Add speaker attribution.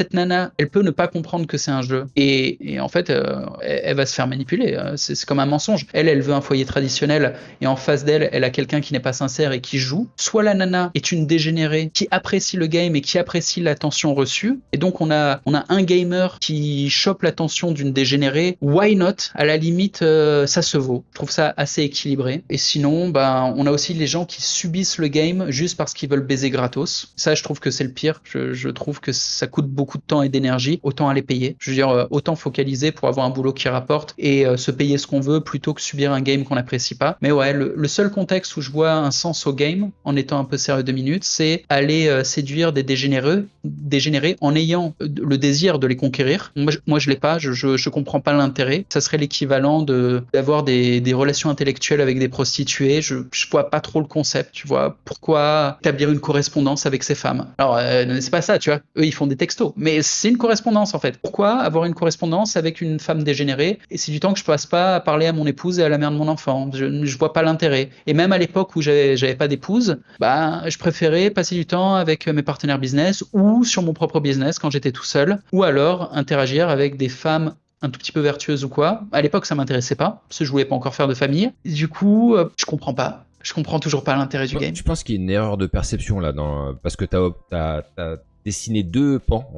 Speaker 1: cette nana, elle peut ne pas comprendre que c'est un jeu. Et en fait, elle va se faire manipuler. C'est comme un mensonge. Elle veut un foyer traditionnel et en face d'elle, elle a quelqu'un qui n'est pas sincère et qui joue. Soit la nana est une dégénérée qui apprécie le game et qui apprécie l'attention reçue. Et donc, on a un gamer qui chope l'attention d'une dégénérée. Why not? À la limite, ça se vaut. Je trouve ça assez équilibré. Et sinon, ben, on a aussi les gens qui subissent le game juste parce qu'ils veulent baiser gratos. Ça, je trouve que c'est le pire. Je trouve que ça coûte beaucoup de temps et d'énergie. Autant aller payer. Je veux dire, autant focaliser pour avoir un boulot qui rapporte et se payer ce qu'on veut plutôt que subir un game qu'on n'apprécie pas. Mais ouais, le seul contexte où je vois un sens au game, en étant un peu sérieux 2 minutes, c'est aller séduire des dégénérés en ayant le désir de les conquérir. Moi je l'ai pas, je comprends pas l'intérêt. Ça serait l'équivalent d'avoir des relations intellectuelles avec des prostituées. Je vois pas trop le concept, tu vois. Pourquoi établir une correspondance avec ces femmes? Alors, c'est pas ça, tu vois. Eux, ils font des textos. Mais c'est une correspondance, en fait. Pourquoi avoir une correspondance avec une femme dégénérée? Et c'est du temps que je passe pas à parler à mon épouse et à la mère de mon enfant. Je vois pas l'intérêt. Et même à l'époque où j'avais pas d'épouse, bah, je préférais passer du temps avec mes partenaires business ou sur mon propre business quand j'étais tout seul, ou alors interagir avec des femmes un tout petit peu vertueuses ou quoi. À l'époque, ça m'intéressait pas, parce que je voulais pas encore faire de famille. Du coup, je comprends pas. Je comprends toujours pas l'intérêt du game.
Speaker 2: Tu penses qu'il y a une erreur de perception là, parce que t'as dessiné deux pans